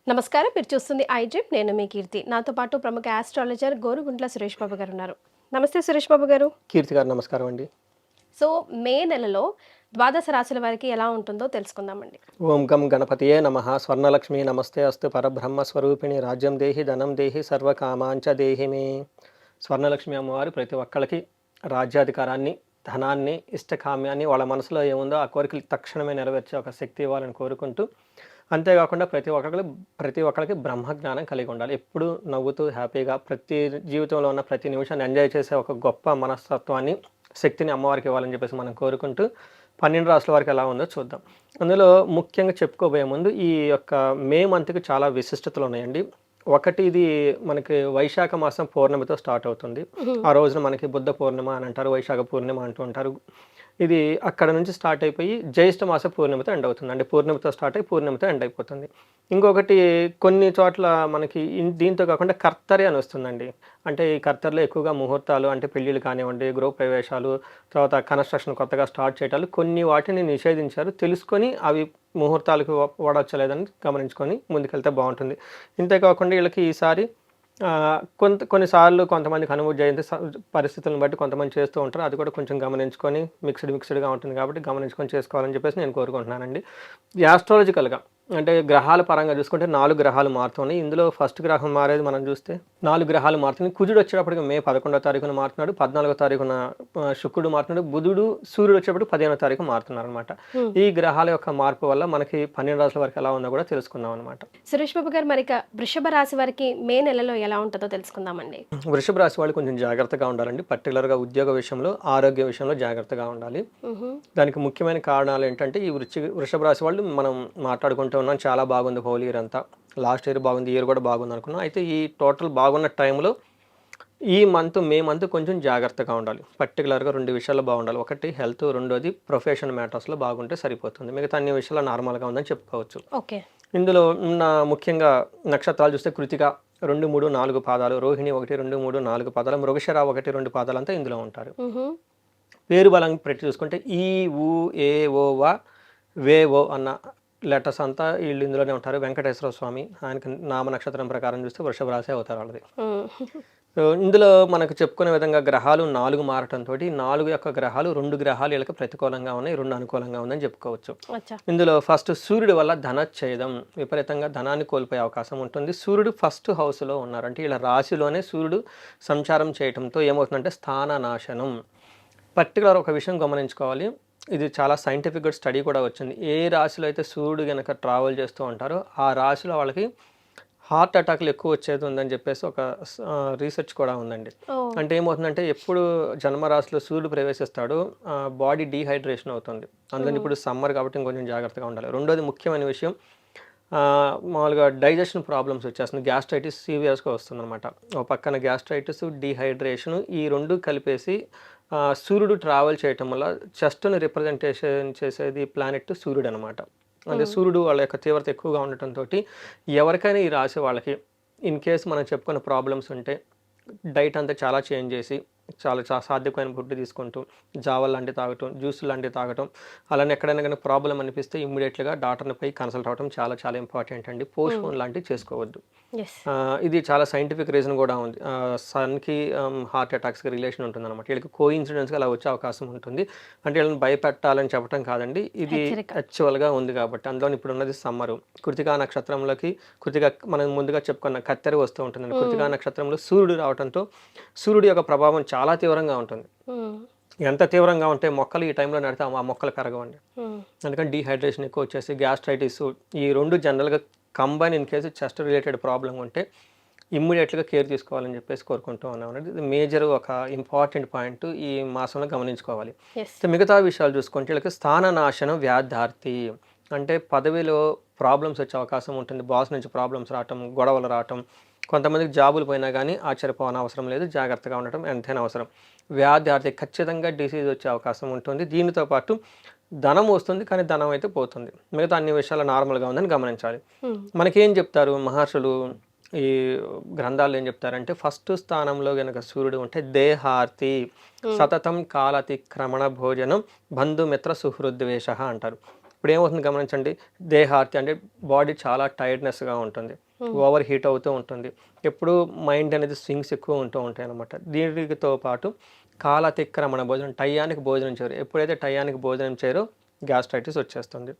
నమస్కారం. మీరు చూస్తుంది ఐడ్రీమ్. నేను మీ కీర్తి. నాతో పాటు ప్రముఖ ఆస్ట్రాలజర్ గోరుగుంట్ల సురేష్ బాబు గారు ఉన్నారు. నమస్తే సురేష్ బాబు గారు. కీర్తి గారు నమస్కారం అండి. సో మే నెలలో ద్వాదశ రాశుల వారికి ఎలా ఉంటుందో తెలుసుకుందామండి. ఓం గం గణపతియే నమః. స్వర్ణలక్ష్మి నమస్తే అస్తు పరబ్రహ్మ స్వరూపిణి రాజ్యం దేహి ధనం దేహి సర్వకామాంచ దేహి మే. స్వర్ణలక్ష్మి అమ్మవారు ప్రతి ఒక్కళ్ళకి రాజ్యాధికారాన్ని, ధనాన్ని, ఇష్టకామ్యాన్ని వాళ్ళ మనసులో ఏముందో ఆ కోరికలు తక్షణమే నెరవేర్చే ఒక శక్తి ఇవ్వాలని కోరుకుంటూ, అంతేకాకుండా ప్రతి ఒక్కరికి బ్రహ్మజ్ఞానం కలిగి ఉండాలి. ఎప్పుడు నవ్వుతూ హ్యాపీగా ప్రతి జీవితంలో ఉన్న ప్రతి నిమిషాన్ని ఎంజాయ్ చేసే ఒక గొప్ప మనస్తత్వాన్ని, శక్తిని అమ్మవారికి ఇవ్వాలని చెప్పేసి మనం కోరుకుంటూ 12 రాసుల వారికి ఎలా ఉందో చూద్దాం. అందులో ముఖ్యంగా చెప్పుకోబోయే ముందు ఈ యొక్క మే మంత్కి చాలా విశిష్టతలు ఉన్నాయండి. ఒకటి, ఇది మనకి వైశాఖ మాసం పౌర్ణమితో స్టార్ట్ అవుతుంది. ఆ రోజున మనకి బుద్ధ పూర్ణిమ అని అంటారు, వైశాఖ పూర్ణిమ అంటూ ఉంటారు. ఇది అక్కడ నుంచి స్టార్ట్ అయిపోయి జ్యేష్ఠ మాస పూర్ణిమతో ఎండ్ అవుతుంది. అంటే పూర్ణిమతో స్టార్ట్ అయ్యి పూర్ణిమతో ఎండ్ అయిపోతుంది. ఇంకొకటి, కొన్ని చోట్ల మనకి దీంతో కాకుండా కర్తరి అని వస్తుందండి. అంటే ఈ కర్తరిలో ఎక్కువగా ముహూర్తాలు, అంటే పెళ్ళిళ్ళు కానివ్వండి, గృహప్రవేశాలు, తర్వాత కన్స్ట్రక్షన్ కొత్తగా స్టార్ట్ చేయటాలు, కొన్ని వాటిని నిషేధించారు. తెలుసుకొని అవి ముహూర్తాలకు వాడొచ్చలేదని గమనించుకొని ముందుకెళ్తే బాగుంటుంది. ఇంతేకాకుండా వీళ్ళకి ఈసారి కొన్నిసార్లు కొంతమందికి అనుభవ జయంతి పరిస్థితులను బట్టి కొంతమంది చేస్తూ ఉంటారు. అది కూడా కొంచెం గమనించుకొని మిక్స్డ్గా ఉంటుంది కాబట్టి గమనించుకొని చేసుకోవాలని చెప్పేసి నేను కోరుకుంటున్నానండి. యాస్ట్రాలజికల్గా అంటే గ్రహాల పరంగా చూసుకుంటే 4 గ్రహాలు మారుతున్నాయి. ఇందులో ఫస్ట్ గ్రహం మారేది మనం చూస్తే 4 గ్రహాలు మారుతున్నాయి. కుజుడు వచ్చేటప్పటికి మే 11వ తారీఖున మారుతున్నాడు, 14వ తారీఖున శుక్రుడు మారుతున్నాడు, బుధుడు, సూర్యుడు వచ్చేటప్పుడు 15వ తారీఖు మారుతున్నారు అనమాట. ఈ గ్రహాల యొక్క మార్పు వల్ల మనకి 12 రాశుల వరకు ఎలా ఉందో కూడా తెలుసుకుందాం అనమాట. సురేష్ బాబు గారు, మరి వృషభ రాశి వారికి మే నెలలో ఎలా ఉంటుందో తెలుసుకుందామండి. వృషభ రాశి వాళ్ళు కొంచెం జాగ్రత్తగా ఉండాలండి. పర్టికులర్గా ఉద్యోగ విషయంలో, ఆరోగ్య విషయంలో జాగ్రత్తగా ఉండాలి. దానికి ముఖ్యమైన కారణాలు ఏంటంటే, ఈ వృషభ రాశి వాళ్ళు మనం మాట్లాడుకుంటూ ఉన్నాం, చాలా బాగుంది హోల్ ఇయర్ అంతా, లాస్ట్ ఇయర్ బాగుంది, ఇయర్ కూడా బాగుంది అనుకున్నాం. అయితే ఈ టోటల్ బాగున్న టైంలో ఈ మే మంత్ కొంచెం జాగ్రత్తగా ఉండాలి. పర్టికులర్గా 2 విషయాల్లో బాగుండాలి. ఒకటి హెల్త్, రెండోది ప్రొఫెషన్ మ్యాటర్స్లో బాగుంటే సరిపోతుంది. మిగతా అన్ని విషయాల్లో నార్మల్గా ఉందని చెప్పుకోవచ్చు. ఓకే. ఇందులో ఉన్న ముఖ్యంగా నక్షత్రాలు చూస్తే కృతిక 2, 3, 4 పాదాలు, రోహిణి 1, 2, 3, 4 పాదాలు, మృగశిర 1, 2 పాదాలంతా ఇందులో ఉంటారు. పేరు బలం పెట్టి చూసుకుంటే ఈ, ఊ, ఏ, ఓ, వా, వే, ఓ అన్న లెటర్స్ అంతా వీళ్ళు ఇందులోనే ఉంటారు. వెంకటేశ్వర స్వామి, ఆయనకి నామ నక్షత్రం ప్రకారం చూస్తే వృషభ రాశి అవుతారు వాళ్ళది. సో ఇందులో మనకు చెప్పుకునే విధంగా గ్రహాలు 4 మారటంతో 4 యొక్క గ్రహాలు 2 గ్రహాలు వీళ్ళకి ప్రతికూలంగా ఉన్నాయి, 2 అనుకూలంగా ఉందని చెప్పుకోవచ్చు. ఇందులో ఫస్ట్ సూర్యుడి వల్ల ధనచ్ఛేదం, విపరీతంగా ధనాన్ని కోల్పోయే అవకాశం ఉంటుంది. సూర్యుడు ఫస్ట్ హౌస్లో ఉన్నారు, అంటే వీళ్ళ రాశిలోనే సూర్యుడు సంచారం చేయడంతో ఏమవుతుందంటే స్థాన నాశనం. పర్టికులర్ ఒక విషయం గమనించుకోవాలి, ఇది చాలా సైంటిఫిక్గా స్టడీ కూడా వచ్చింది. ఏ రాశిలో అయితే సూర్యుడు కనుక ట్రావెల్ చేస్తూ ఉంటారో ఆ రాశిలో వాళ్ళకి హార్ట్ అటాక్లు ఎక్కువ వచ్చేది ఉందని చెప్పేసి ఒక రీసెర్చ్ కూడా ఉందండి. అంటే ఏమవుతుందంటే, ఎప్పుడు జన్మరాశిలో సూర్యుడు ప్రవేశిస్తాడో బాడీ డీహైడ్రేషన్ అవుతుంది. అందుకని ఇప్పుడు సమ్మర్ కాబట్టి ఇంకొంచెం జాగ్రత్తగా ఉండాలి. రెండోది ముఖ్యమైన విషయం, మామూలుగా డైజెషన్ ప్రాబ్లమ్స్ వచ్చేస్తుంది, గ్యాస్ట్రైటిస్ సీవియర్స్గా వస్తుందన్నమాట. ఒక పక్కన గ్యాస్ట్రైటిస్, డీహైడ్రేషను, ఈ 2 కలిపేసి సూర్యుడు ట్రావెల్ చేయటం వల్ల చెస్ట్ని రిప్రజెంటేషన్ చేసేది ప్లానెట్ సూర్యుడు అనమాట. అంటే సూర్యుడు వాళ్ళ యొక్క తీవ్రత ఎక్కువగా ఉండటంతో ఎవరికైనా ఈ రాశి వాళ్ళకి ఇన్ కేస్ మనం చెప్పుకున్న ప్రాబ్లమ్స్ ఉంటే డైట్ అంతా చాలా చేంజ్ చేసి చాలా సాధ్యమైన ఫుడ్ తీసుకుంటూ జావల్ లాంటివి తాగటం, జ్యూస్ లాంటివి తాగటం, అలానే ఎక్కడైనా కానీ ప్రాబ్లం అనిపిస్తే ఇమ్మీడియట్గా డాక్టర్ని పోయి కన్సల్ట్ అవ్వడం చాలా చాలా ఇంపార్టెంట్ అండి. పోస్ట్పోన్ లాంటివి చేసుకోవద్దు. ఇది చాలా సైంటిఫిక్ రీజన్ కూడా ఉంది. సన్కి హార్ట్ అటాక్స్కి రిలేషన్ ఉంటుంది అనమాట. వీళ్ళకి కోఇన్సిడెన్స్గా అలా వచ్చే అవకాశం ఉంటుంది. అంటే వీళ్ళని భయపెట్టాలని చెప్పడం కాదండి, ఇది యాక్చువల్గా ఉంది కాబట్టి. అందులో ఇప్పుడు ఉన్నది సమ్మరు. కృతికా నక్షత్రంలోకి మనం ముందుగా చెప్పుకున్న కత్తెర వస్తూ ఉంటుందండి. కృతికా నక్షత్రంలో సూర్యుడు రావడంతో సూర్యుడి యొక్క ప్రభావం చాలా తీవ్రంగా ఉంటుంది. ఎంత తీవ్రంగా ఉంటే మొక్కలు ఈ టైంలో నడితే ఆ మొక్కలు పెరగవండి. అందుకని డీహైడ్రేషన్ ఎక్కువ వచ్చేసి గ్యాస్ట్రైటిస్, ఈ 2 జనరల్గా combine in case chest related problem ఉంటే ఇమ్మీడియట్గా కేర్ తీసుకోవాలని చెప్పేసి కోరుకుంటూ ఉన్నాం. ఇది మేజర్ ఒక ఇంపార్టెంట్ పాయింట్ ఈ మాసంలో గమనించుకోవాలి. మిగతా విషయాలు చూసుకుంటే వీళ్ళకి స్థాన నాశనం, వ్యాధార్థి, అంటే పదవిలో ప్రాబ్లమ్స్ వచ్చే అవకాశం ఉంటుంది. బాస్ నుంచి ప్రాబ్లమ్స్ రావటం, గొడవలు రావటం, కొంతమందికి జాబులు పోయినా కానీ ఆశ్చర్యపోవని అవసరం లేదు, జాగ్రత్తగా ఉండటం ఎంతైనా అవసరం. వ్యాధి ఖచ్చితంగా డిసీజ్ వచ్చే అవకాశం ఉంటుంది. దీనితో పాటు ధనం వస్తుంది, కానీ ధనం అయితే పోతుంది. మిగతా అన్ని విషయాలు నార్మల్గా ఉందని గమనించాలి. మనకేం చెప్తారు మహర్షులు, ఈ గ్రంథాలు ఏం చెప్తారంటే, ఫస్ట్ స్థానంలో కనుక సూర్యుడు ఉంటే దేహార్తి, సతతం కాలతిక్రమణ భోజనం, బంధుమిత్ర సుహృద్వేష అంటారు. ఇప్పుడు ఏమవుతుంది గమనించండి, దేహార్తి అంటే బాడీ చాలా టైర్డ్నెస్గా ఉంటుంది, ఓవర్ హీట్ అవుతూ ఉంటుంది, ఎప్పుడు మైండ్ అనేది స్వింగ్స్ ఎక్కువ ఉంటూ ఉంటాయి అన్నమాట. దీనితో పాటు కాలతిక్రమణ భోజనం, టయానికి భోజనం చేయరు. ఎప్పుడైతే టయానికి భోజనం చేయరో గ్యాస్ట్రైటిస్ వచ్చేస్తుంది.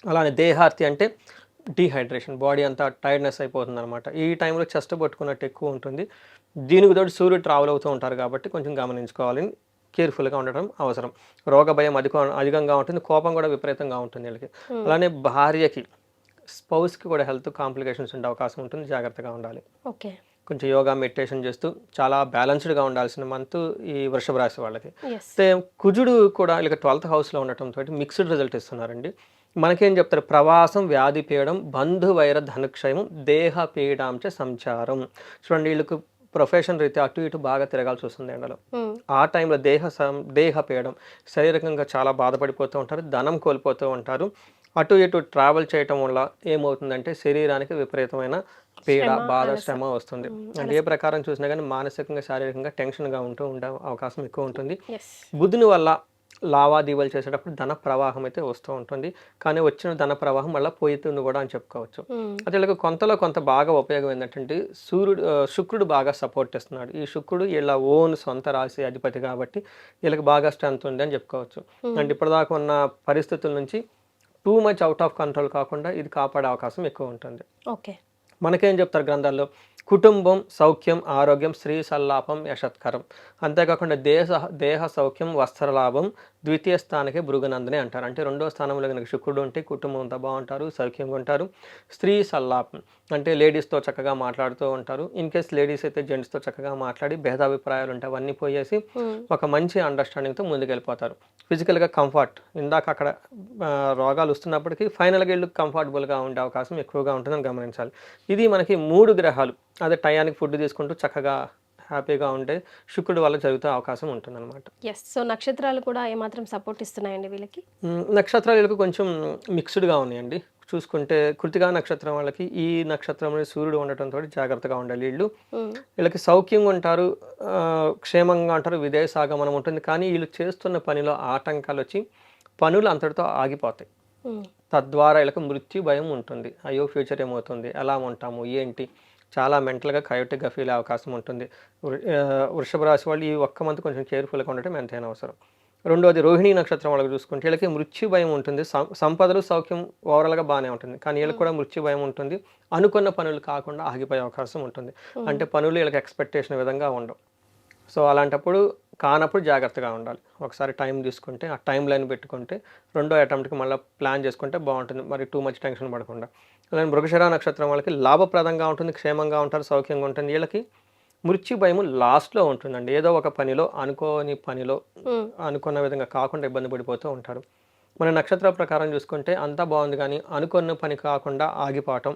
అలానే దేహార్తి అంటే డీహైడ్రేషన్, బాడీ అంతా టైర్డ్నెస్ అయిపోతుంది అనమాట. ఈ టైంలో చెస్ట్ పట్టుకున్నట్టు ఎక్కువ ఉంటుంది. దీనికి తోడు సూర్యుడు ట్రావెల్ అవుతూ ఉంటారు కాబట్టి కొంచెం గమనించుకోవాలని, కేర్ఫుల్గా ఉండటం అవసరం. రోగ భయం అధికంగా ఉంటుంది, కోపం కూడా విపరీతంగా ఉంటుంది వీళ్ళకి. అలానే భార్యకి, స్పౌస్కి కూడా హెల్త్ కాంప్లికేషన్స్ ఉండే అవకాశం ఉంటుంది, జాగ్రత్తగా ఉండాలి. ఓకే. కొంచెం యోగా మెడిటేషన్ చేస్తూ చాలా బ్యాలెన్స్డ్గా ఉండాల్సిన మంత్ ఈ వృషభ రాశి వాళ్ళకి. అయితే కుజుడు కూడా ఇలా 12th హౌస్లో ఉండటంతో మిక్స్డ్ రిజల్ట్ ఇస్తున్నారండి. మనకేం చెప్తారు, ప్రవాసం, వ్యాధి పీడం, బంధువైర ధనక్షయం, దేహ పీడాంచ సంచారం. చూడండి, వీళ్ళకు ప్రొఫెషన్ రీతి అటు ఇటు బాగా తిరగాల్సి వస్తుంది ఎండలో. ఆ టైంలో దేహ పీడం, శారీరకంగా చాలా బాధపడిపోతూ ఉంటారు, ధనం కోల్పోతూ ఉంటారు. అటు ఇటు ట్రావెల్ చేయటం వల్ల ఏమవుతుందంటే శరీరానికి విపరీతమైన పీడ, బాధ, శ్రమ వస్తుంది. అంటే ఏ ప్రకారం చూసినా కానీ మానసికంగా, శారీరకంగా టెన్షన్గా ఉండే అవకాశం ఎక్కువ ఉంటుంది. బుధుని వల్ల లావాదేవీలు చేసేటప్పుడు ధన ప్రవాహం అయితే వస్తూ ఉంటుంది, కానీ వచ్చిన ధన ప్రవాహం మళ్ళీ పోతుంది కూడా అని చెప్పుకోవచ్చు. అయితే వీళ్ళకి కొంతలో కొంత బాగా ఉపయోగం ఏంటంటే శుక్రుడు బాగా సపోర్ట్ ఇస్తున్నాడు. ఈ శుక్రుడు వీళ్ళ ఓన్ సొంత రాశి అధిపతి కాబట్టి వీళ్ళకి బాగా స్ట్రెంత్ ఉంది అని చెప్పుకోవచ్చు. అంటే ఇప్పటిదాకా ఉన్న పరిస్థితుల నుంచి too much out of control కాకుండా ఇది కాపాడే అవకాశం ఎక్కువ ఉంటుంది. ఓకే. మనకేం చెప్తారు గ్రంథాల్లో, కుటుంబం, సౌఖ్యం, ఆరోగ్యం, స్త్రీ సల్లాపం, యశత్కరం. అంతేకాకుండా దేహ సౌఖ్యం, వస్త్రలాభం, ద్వితీయ స్థానకే భృగునందని అంటారు. అంటే రెండో స్థానంలో కనుక శుక్రుడు ఉంటే కుటుంబం అంతా బాగుంటారు, సౌఖ్యంగా ఉంటారు. స్త్రీ సల్లాపం అంటే లేడీస్తో చక్కగా మాట్లాడుతూ ఉంటారు. ఇన్ కేస్ లేడీస్ అయితే జెంట్స్తో చక్కగా మాట్లాడి భేదాభిప్రాయాలు ఉంటే అవన్నీ పోయేసి ఒక మంచి అండర్స్టాండింగ్తో ముందుకెళ్ళిపోతారు. ఫిజికల్గా కంఫర్ట్, ఇందాక అక్కడ రోగాలు వస్తున్నప్పటికీ ఫైనల్గా వీళ్ళు కంఫర్టబుల్గా ఉండే అవకాశం ఎక్కువగా ఉంటుందని గమనించాలి. ఇది మనకి 3 గ్రహాలు అదే టయానికి ఫుడ్ తీసుకుంటూ చక్కగా హ్యాపీగా ఉంటే శుక్రుడు వల్ల జరుగుతే అవకాశం ఉంటుందన్నమాట. సో నక్షత్రాలు కూడా ఏమాత్రం సపోర్ట్ ఇస్తున్నాయండి వీళ్ళకి? నక్షత్రాలు వీళ్ళకి కొంచెం మిక్స్డ్గా ఉన్నాయండి. చూసుకుంటే కృతికా నక్షత్రం వాళ్ళకి ఈ నక్షత్రంలో సూర్యుడు ఉండటంతో జాగ్రత్తగా ఉండాలి. వీళ్ళకి సౌఖ్యంగా ఉంటారు, క్షేమంగా ఉంటారు, విదేశాగమనం ఉంటుంది. కానీ వీళ్ళు చేస్తున్న పనిలో ఆటంకాలు వచ్చి పనులు అంతటితో ఆగిపోతాయి. తద్వారా వీళ్ళకి మృత్యు భయం ఉంటుంది. అయ్యో ఫ్యూచర్ ఏమవుతుంది, ఎలా ఉంటాము ఏంటి, చాలా మెంటల్గా కయోటిక్గా ఫీల్ అయ్యే అవకాశం ఉంటుంది. వృషభ రాశి వాళ్ళు ఈ ఒక్క మంత్ కొంచెం కేర్ఫుల్గా ఉండటం ఎంతైనా అవసరం. రెండోది రోహిణీ నక్షత్రం వాళ్ళకి చూసుకుంటే వీళ్ళకి మృత్యు భయం ఉంటుంది. సంపదలు, సౌఖ్యం ఓవరాల్గా బాగానే ఉంటుంది, కానీ వీళ్ళకి కూడా మృత్యు భయం ఉంటుంది. అనుకున్న పనులు కాకుండా ఆగిపోయే అవకాశం ఉంటుంది. అంటే పనులు వీళ్ళకి ఎక్స్పెక్టేషన్ విధంగా ఉండవు. సో అలాంటప్పుడు కానప్పుడు జాగ్రత్తగా ఉండాలి. ఒకసారి టైం తీసుకుంటే ఆ టైం లైన్ పెట్టుకుంటే రెండో అటెంప్ట్కి మళ్ళీ ప్లాన్ చేసుకుంటే బాగుంటుంది, మరి టూ మచ్ టెన్షన్ పడకుండా. అలానే మృగశిర నక్షత్రం వాళ్ళకి లాభప్రదంగా ఉంటుంది, క్షేమంగా ఉంటారు, సౌఖ్యంగా ఉంటుంది. వీళ్ళకి మృత్యు భయము లాస్ట్లో ఉంటుందండి. ఏదో ఒక పనిలో, అనుకోని పనిలో అనుకున్న విధంగా కాకుండా ఇబ్బంది పడిపోతూ ఉంటారు. మన నక్షత్ర ప్రకారం చూసుకుంటే అంతా బాగుంది, కానీ అనుకున్న పని కాకుండా ఆగిపోవటం,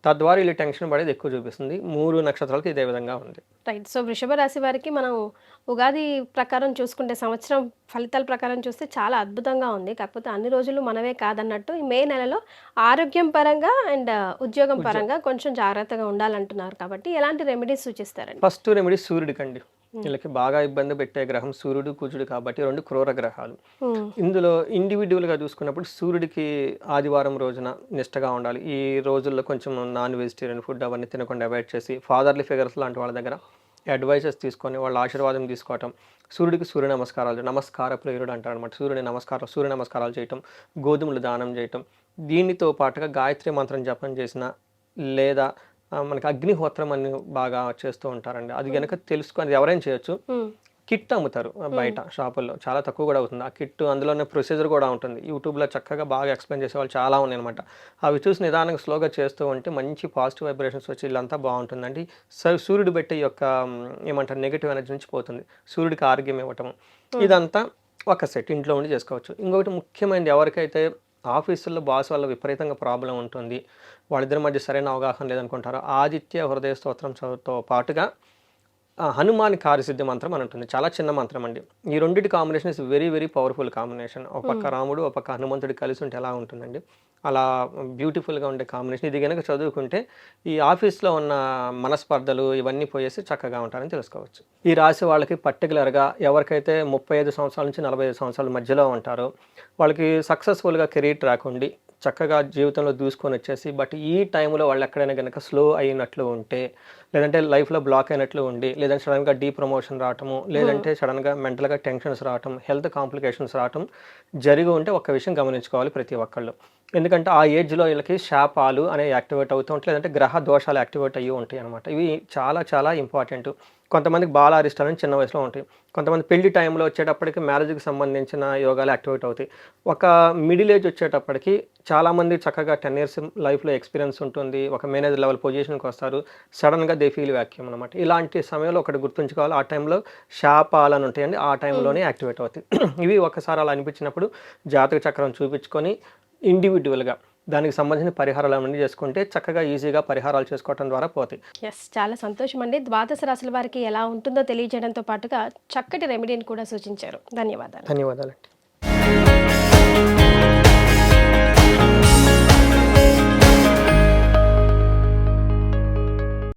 తద్వారా వీళ్ళు టెన్షన్ పడేది ఎక్కువ చూపిస్తుంది. 3 నక్షత్రాలకి ఇదే విధంగా ఉంది. రైట్. సో వృషభ రాశి వారికి మనం ఉగాది ప్రకారం చూసుకుంటే, సంవత్సరం ఫలితాల ప్రకారం చూస్తే చాలా అద్భుతంగా ఉంది. కాకపోతే అన్ని రోజులు మనమే కాదన్నట్టు ఈ మే నెలలో ఆరోగ్యం పరంగా అండ్ ఉద్యోగం పరంగా కొంచెం జాగ్రత్తగా ఉండాలంటున్నారు. కాబట్టి ఎలాంటి రెమెడీస్ సూచిస్తారండి? ఫస్ట్ రెమెడీ సూర్యుడికండి. వీళ్ళకి బాగా ఇబ్బంది పెట్టే గ్రహం సూర్యుడు, కుజుడు కాబట్టి 2 క్రూర గ్రహాలు. ఇందులో ఇండివిజువల్గా చూసుకున్నప్పుడు సూర్యుడికి ఆదివారం రోజున నిష్టగా ఉండాలి. ఈ రోజుల్లో కొంచెం నాన్ వెజిటేరియన్ ఫుడ్ అవన్నీ తినకుండా అవాయిడ్ చేసి ఫాదర్లీ ఫిగర్స్ లాంటి వాళ్ళ దగ్గర అడ్వైజెస్ తీసుకొని వాళ్ళ ఆశీర్వాదం తీసుకోవటం. సూర్యుడికి సూర్య నమస్కారాలు, నమస్కార ప్రియుడు అంటారు అనమాట. సూర్య నమస్కారాలు చేయటం, గోధుమలు దానం చేయటం. దీనితో పాటుగా గాయత్రి మంత్రం జపం చేసిన, లేదా మనకి అగ్నిహోత్రం అని బాగా చేస్తూ ఉంటారండి. అది కనుక తెలుసుకొని ఎవరైనా చేయొచ్చు. కిట్ అమ్ముతారు బయట షాపుల్లో, చాలా తక్కువ కూడా అవుతుంది ఆ కిట్. అందులోనే ప్రొసీజర్ కూడా ఉంటుంది. యూట్యూబ్లో చక్కగా బాగా ఎక్స్ప్లెయిన్ చేసేవాళ్ళు చాలా ఉన్నాయి అనమాట. అవి చూసి నిదానంగా స్లోగా చేస్తూ ఉంటే మంచి పాజిటివ్ వైబ్రేషన్స్ వచ్చి ఇల్లంతా బాగుంటుందండి. సూర్యుడు పెట్టే యొక్క ఏమంటారు నెగిటివ్ ఎనర్జీ నుంచి పోతుంది. సూర్యుడికి ఆరోగ్యం ఇవ్వటం, ఇదంతా ఒక సెట్ ఇంట్లో ఉండి చేసుకోవచ్చు. ఇంకొకటి ముఖ్యమైనది, ఎవరికైతే ఆఫీసుల్లో బాస్ వల్ల విపరీతంగా ప్రాబ్లం ఉంటుంది, వాళ్ళిద్దరి మధ్య సరైన అవగాహన లేదనుకుంటారో ఆదిత్య హృదయ స్తోత్రంతో పాటుగా హనుమాన్ కార్యసిద్ధి మంత్రం అని ఉంటుంది. చాలా చిన్న మంత్రం అండి. ఈ రెండిటి combination is very very powerful combination. ఒక పక్క రాముడు, ఒక పక్క హనుమంతుడు కలిసి ఉంటే ఎలా ఉంటుందండి, అలా బ్యూటిఫుల్గా ఉండే కాంబినేషన్. ఇది కనుక చదువుకుంటే ఈ ఆఫీస్లో ఉన్న మనస్పర్ధలు ఇవన్నీ పోయేసి చక్కగా ఉంటారని తెలుసుకోవచ్చు. ఈ రాశి వాళ్ళకి పర్టికులర్గా ఎవరికైతే 35 సంవత్సరాల నుంచి 45 సంవత్సరాల మధ్యలో ఉంటారో వాళ్ళకి సక్సెస్ఫుల్గా కెరీర్ ట్రాక్ ఉండి చక్కగా జీవితంలో దూసుకొని వచ్చేసి, బట్ ఈ టైంలో వాళ్ళు ఎక్కడైనా కనుక స్లో అయినట్లు ఉంటే, లేదంటే లైఫ్లో బ్లాక్ అయినట్లు ఉండి, లేదంటే సడన్గా ప్రమోషన్ రావటము, లేదంటే సడన్గా మెంటల్గా టెన్షన్స్ రావటం, హెల్త్ కాంప్లికేషన్స్ రావటం జరిగి ఉంటే ఒక్క విషయం గమనించుకోవాలి ప్రతి ఒక్కళ్ళు. ఎందుకంటే ఆ ఏజ్లో వీళ్ళకి శాపాలు అనేవి యాక్టివేట్ అవుతూ ఉంటాయి, లేదంటే గ్రహ దోషాలు యాక్టివేట్ అయ్యి ఉంటాయి అనమాట. ఇవి చాలా చాలా ఇంపార్టెంట్. కొంతమందికి బాలారిష్టాలని చిన్న వయసులో ఉంటాయి, కొంతమంది పెళ్లి టైంలో వచ్చేటప్పటికి మ్యారేజ్కి సంబంధించిన యోగాలు యాక్టివేట్ అవుతాయి. ఒక మిడిల్ ఏజ్ వచ్చేటప్పటికి చాలామంది చక్కగా 10 ఇయర్స్ లైఫ్లో ఎక్స్పీరియన్స్ ఉంటుంది, ఒక మేనేజర్ లెవెల్ పొజిషన్కి వస్తారు, సడన్గా దే ఫీల్ వ్యాక్యూమ్ అనమాట. ఇలాంటి సమయంలో ఒకటి గుర్తుంచుకోవాలి, ఆ టైంలో శాపాలను ఉంటాయండి, ఆ టైంలోనే యాక్టివేట్ అవుతాయి. ఇవి ఒకసారి అలా అనిపించినప్పుడు జాతక చక్రం చూపించుకొని ఇండివిజువల్గా దానికి సంబంధించిన పరిహారాలు అవన్నీ చేసుకుంటే చక్కగా ఈజీగా పరిహారాలు చేసుకోవడం ద్వారా పోతాయి. ఎస్, చాలా సంతోషం అండి. ద్వాదశ రాశుల వారికి ఎలా ఉంటుందో తెలియజేయడంతో పాటుగా చక్కటి రెమెడీని కూడా సూచించారు. ధన్యవాదాలు. ధన్యవాదాలండి.